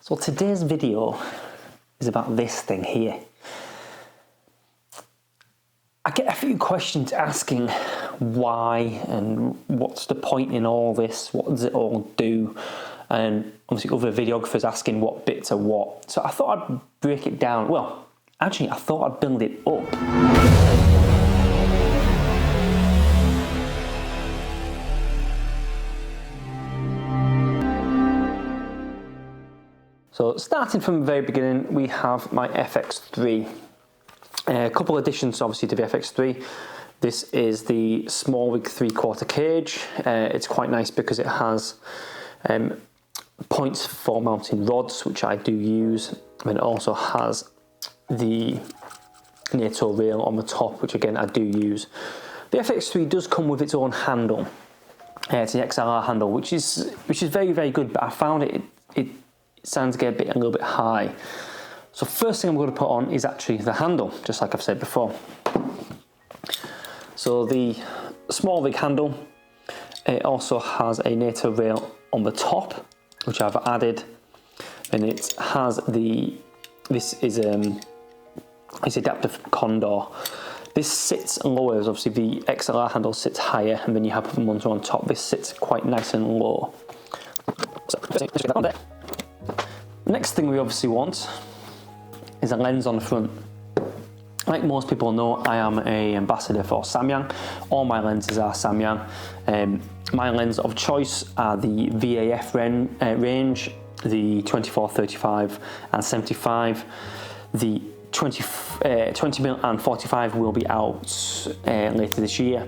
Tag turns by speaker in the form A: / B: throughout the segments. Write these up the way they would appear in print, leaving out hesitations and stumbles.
A: So today's video is about this thing here. I get a few questions asking why and what's the point in all this, what does it all do, and obviously other videographers asking what bits are what. So I thought I'd break it down. Well, actually I thought I'd build it up. So starting from the very beginning, we have my FX3. A couple additions obviously to the FX3. This is the SmallRig 3/4 cage. It's quite nice because it has points for mounting rods, which I do use. And it also has the NATO rail on the top, which again I do use. The FX3 does come with its own handle. It's the XLR handle, which is very, very good, but I found it sounds get a little bit high. So first thing I'm going to put on is actually the handle, just like I've said before. So the SmallRig handle, it also has a NATO rail on the top, which I've added, and it has this is adapter from Kondor. This sits lower, as obviously the XLR handle sits higher, and then you have the monitor on top. This sits quite nice and low. So just get that on there. Next thing we obviously want is a lens on the front. Like most people know, I am an ambassador for Samyang. All my lenses are Samyang. My lens of choice are the V-AF range, the 24, 35 and 75. The 20mm and 45 will be out later this year.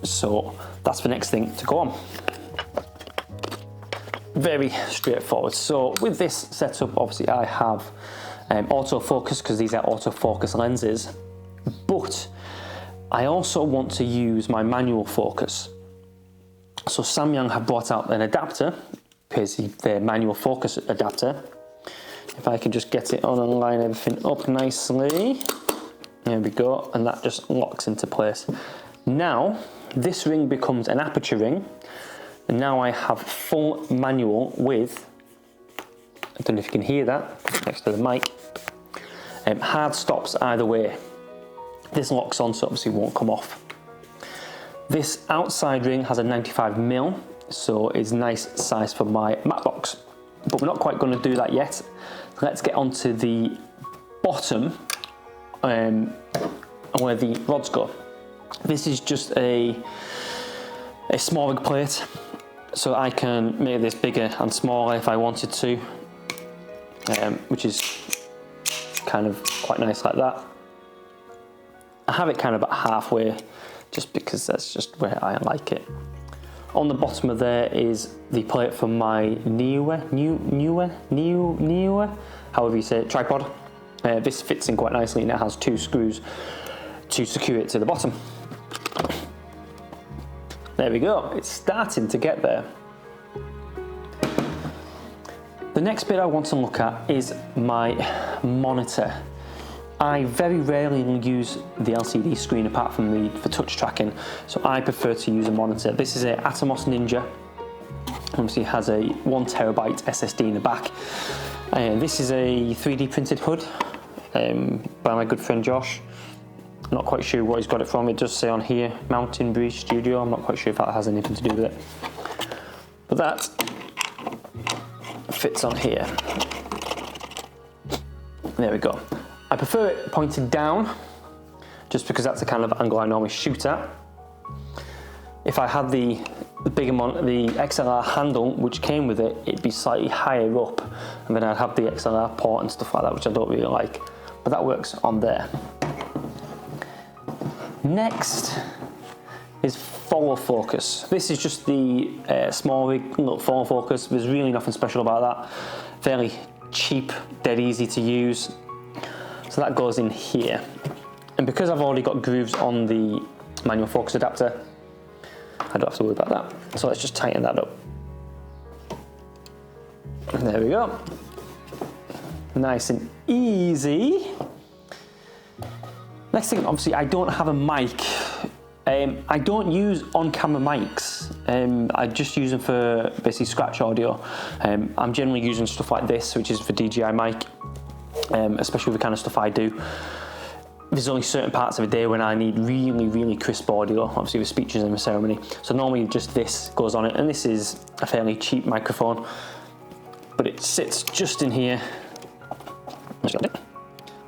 A: So that's the next thing to go on. Very straightforward. So with this setup, obviously I have autofocus, because these are autofocus lenses, but I also want to use my manual focus. So Samyang have brought out an adapter, basically their manual focus adapter. If I can just get it on and line everything up nicely, there we go, and that just locks into place. Now this ring becomes an aperture ring, and now I have full manual with, I don't know if you can hear that next to the mic, hard stops either way. This locks on, so obviously won't come off. This outside ring has a 95mm, so it's nice size for my matte box. But we're not quite going to do that yet. Let's get onto the bottom and where the rods go. This is just a SmallRig plate, so I can make this bigger and smaller if I wanted to, which is kind of quite nice like that. I have it kind of at halfway, just because that's just where I like it. On the bottom of there is the plate for my Neewer, however you say it, tripod. This fits in quite nicely, and it has 2 screws to secure it to the bottom. There we go, it's starting to get there. The next bit I want to look at is my monitor. I very rarely use the LCD screen apart from for touch tracking, so I prefer to use a monitor. This is a Atomos Ninja. Obviously it has a 1TB SSD in the back. This is a 3D printed hood by my good friend Josh. I'm not quite sure what he's got it from. It does say on here, Mountain Breeze Studio. I'm not quite sure if that has anything to do with it. But that fits on here. There we go. I prefer it pointed down, just because that's the kind of angle I normally shoot at. If I had the XLR handle, which came with it, it'd be slightly higher up, and then I'd have the XLR port and stuff like that, which I don't really like. But that works on there. Next is follow focus. This is just the SmallRig little follow focus. There's really nothing special about that. Fairly cheap, dead easy to use. So that goes in here. And because I've already got grooves on the manual focus adapter, I don't have to worry about that. So let's just tighten that up. And there we go. Nice and easy. Next thing, obviously I don't have a mic. I don't use on-camera mics. I just use them for basically scratch audio. I'm generally using stuff like this, which is for DJI mic, especially with the kind of stuff I do. There's only certain parts of a day when I need really, really crisp audio, obviously with speeches and the ceremony. So normally just this goes on it, and this is a fairly cheap microphone, but it sits just in here.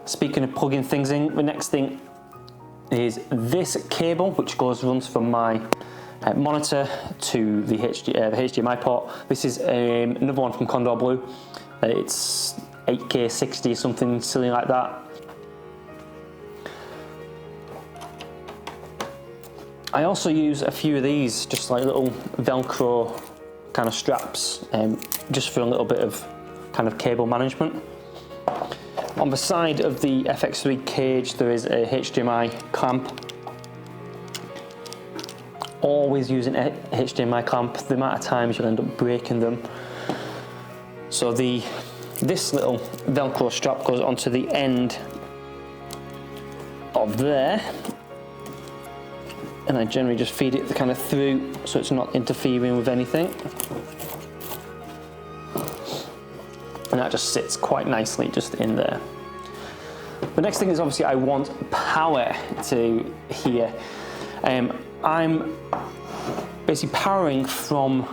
A: Speaking of plugging things in, the next thing is this cable, which runs from my monitor to the HDMI port. This is another one from Kondor Blue. It's 8K 60 or something silly like that. I also use a few of these, just like little Velcro kind of straps, just for a little bit of kind of cable management. On the side of the FX3 cage, there is a HDMI clamp. Always using a HDMI clamp. The amount of times you'll end up breaking them. So this little Velcro strap goes onto the end of there, and I generally just feed it kind of through so it's not interfering with anything. And that just sits quite nicely just in there. The next thing is obviously I want power to here. I'm basically powering from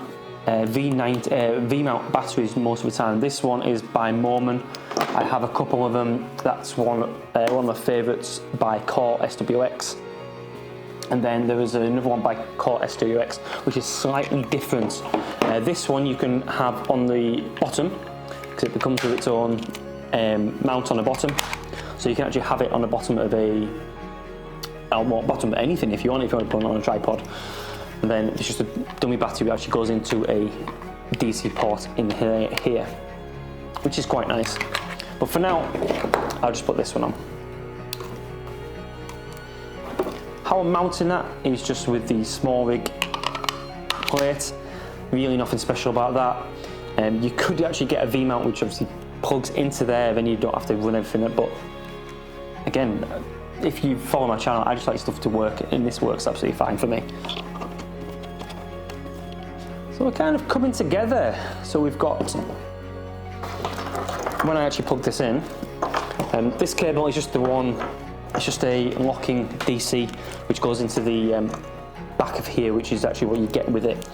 A: V-mount batteries most of the time. This one is by Moman. I have a couple of them. That's one of my favourites by Core SWX. And then there is another one by Core SWX, which is slightly different. This one you can have on the bottom, because it comes with its own mount on the bottom. So you can actually have it on the bottom of bottom of anything if you want to put it on a tripod. And then it's just a dummy battery that actually goes into a DC port in here, which is quite nice. But for now, I'll just put this one on. How I'm mounting that is just with the SmallRig plate. Really nothing special about that. You could actually get a V-mount which obviously plugs into there, then you don't have to run everything up. But again, if you follow my channel, I just like stuff to work, and this works absolutely fine for me. So we're kind of coming together. So we've got, when I actually plug this in, this cable is just the one. It's just a locking DC which goes into the back of here, which is actually what you get with it.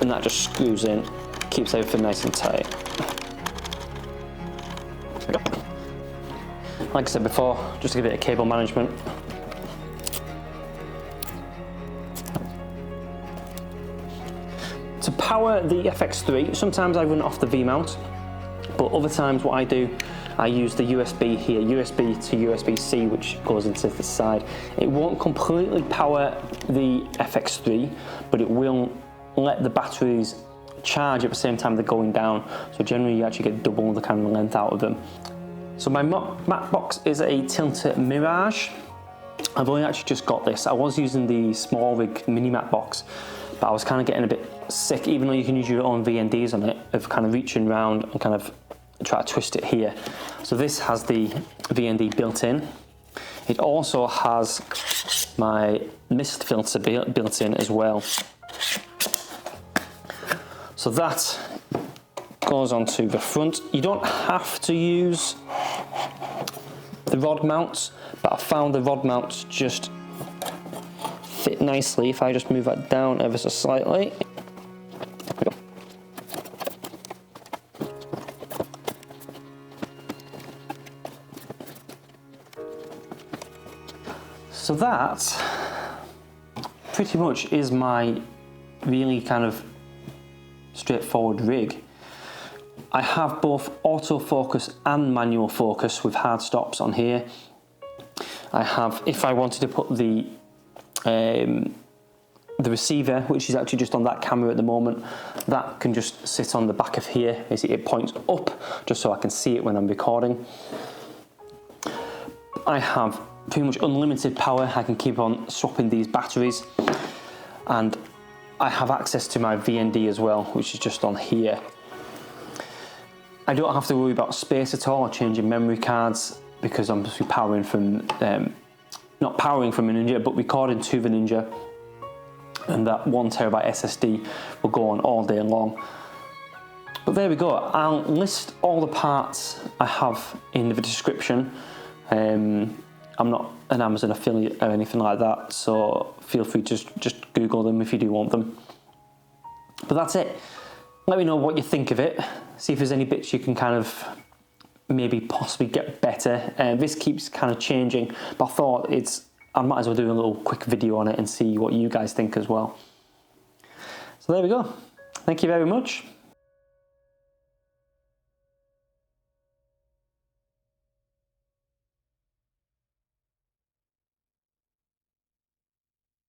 A: And that just screws in, keeps everything nice and tight. Like I said before, just to give it a cable management. To power the FX3, sometimes I run off the V-mount, but other times what I do, I use the USB here, USB to USB-C, which goes into the side. It won't completely power the FX3, but it will let the batteries charge at the same time they're going down. So generally you actually get double the kind of length out of them. So my mat box is a Tilta Mirage. I've only actually just got this. I was using the SmallRig mini mat box, but I was kind of getting a bit sick, even though you can use your own VNDs on it, of kind of reaching around and kind of try to twist it here. So this has the VND built in. It also has my mist filter built in as well. So that goes onto the front. You don't have to use the rod mounts, but I found the rod mounts just fit nicely if I just move that down ever so slightly. So that pretty much is my really kind of straightforward rig. I have both autofocus and manual focus with hard stops on here. I have, if I wanted to put the receiver, which is actually just on that camera at the moment, that can just sit on the back of here. Basically, it points up just so I can see it when I'm recording. I have pretty much unlimited power. I can keep on swapping these batteries, and I have access to my VND as well, which is just on here. I don't have to worry about space at all or changing memory cards, because I'm just powering from, not powering from a Ninja, but recording to the Ninja. and that 1TB SSD will go on all day long. But there we go. I'll list all the parts I have in the description. I'm not an Amazon affiliate or anything like that, so feel free to just Google them if you do want them. But that's it. Let me know what you think of it. See if there's any bits you can kind of maybe possibly get better. This keeps kind of changing, but I thought I might as well do a little quick video on it and see what you guys think as well. So there we go. Thank you very much.